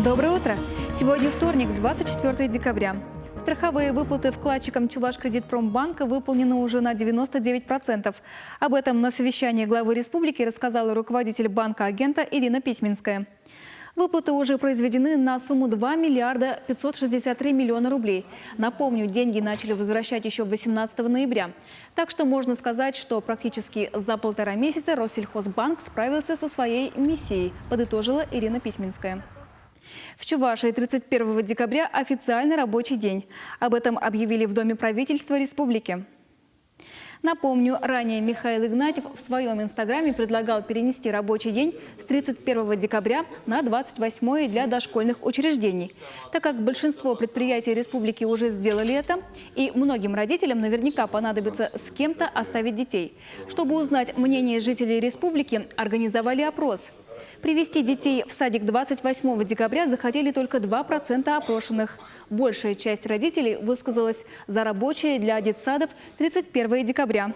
Доброе утро! Сегодня вторник, 24 декабря. Страховые выплаты вкладчикам Чувашкредитпромбанка выполнены уже на 99%. Об этом на совещании главы республики рассказала руководитель банка-агента Ирина Письменская. Выплаты уже произведены на сумму 2 миллиарда 563 миллиона рублей. Напомню, деньги начали возвращать еще 18 ноября. Так что можно сказать, что практически за 1,5 месяца Россельхозбанк справился со своей миссией, подытожила Ирина Письменская. В Чувашии 31 декабря официальный рабочий день. Об этом объявили в Доме правительства республики. Напомню, ранее Михаил Игнатьев в своем инстаграме предлагал перенести рабочий день с 31 декабря на 28 для дошкольных учреждений. Так как большинство предприятий республики уже сделали это, и многим родителям наверняка понадобится с кем-то оставить детей. Чтобы узнать мнение жителей республики, организовали опрос. Привести детей в садик 28 декабря захотели только 2% опрошенных. Большая часть родителей высказалась за рабочие для детсадов 31 декабря.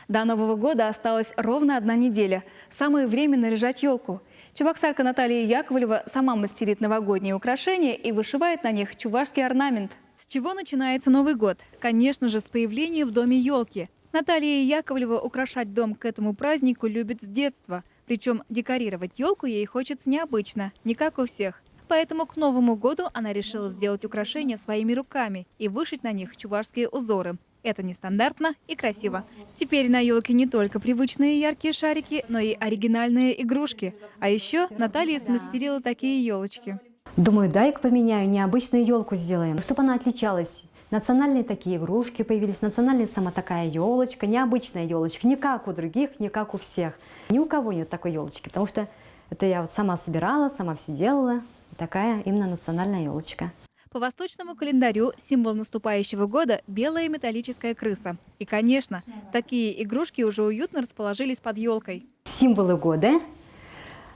До Нового года осталась ровно 1 неделя. Самое время наряжать елку. Чебоксарка Наталья Яковлева сама мастерит новогодние украшения и вышивает на них чувашский орнамент. С чего начинается Новый год? Конечно же, с появления в доме елки. Наталья Яковлева украшать дом к этому празднику любит с детства. Причем декорировать елку ей хочется необычно, не как у всех. Поэтому к Новому году она решила сделать украшения своими руками и вышить на них чувашские узоры. Это нестандартно и красиво. Теперь на елке не только привычные яркие шарики, но и оригинальные игрушки. А еще Наталья смастерила такие елочки. Думаю, дай-ка поменяю, необычную елку сделаем, чтобы она отличалась. Национальные такие игрушки появились, национальная сама такая елочка, необычная елочка, не как у других, не как у всех. Ни у кого нет такой елочки, потому что это я вот сама собирала, сама все делала. Такая именно национальная елочка. По восточному календарю символ наступающего года – белая металлическая крыса. И, конечно, такие игрушки уже уютно расположились под елкой. Символы года.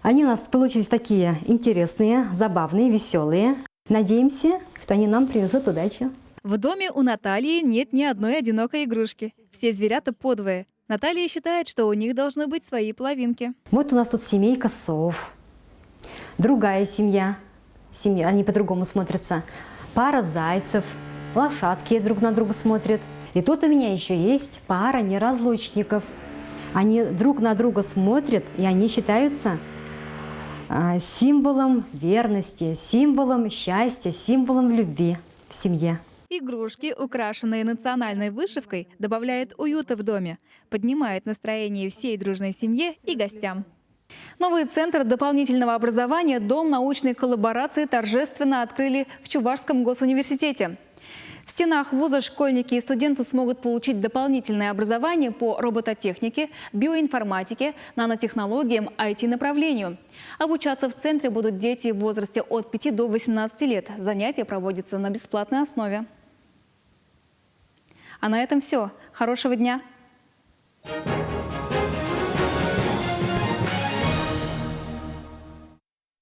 Они у нас получились такие интересные, забавные, веселые. Надеемся, что они нам принесут удачу. В доме у Натальи нет ни одной одинокой игрушки. Все зверята подвое. Наталья считает, что у них должны быть свои половинки. Вот у нас тут семейка сов. Другая семья. Они по-другому смотрятся. Пара зайцев. Лошадки друг на друга смотрят. И тут у меня еще есть пара неразлучников. Они друг на друга смотрят, и они считаются символом верности, символом счастья, символом любви в семье. Игрушки, украшенные национальной вышивкой, добавляют уюта в доме, поднимает настроение всей дружной семье и гостям. Новый центр дополнительного образования «Дом научной коллаборации» торжественно открыли в Чувашском госуниверситете. В стенах вуза школьники и студенты смогут получить дополнительное образование по робототехнике, биоинформатике, нанотехнологиям, IT-направлению. Обучаться в центре будут дети в возрасте от 5 до 18 лет. Занятия проводятся на бесплатной основе. А на этом все. Хорошего дня!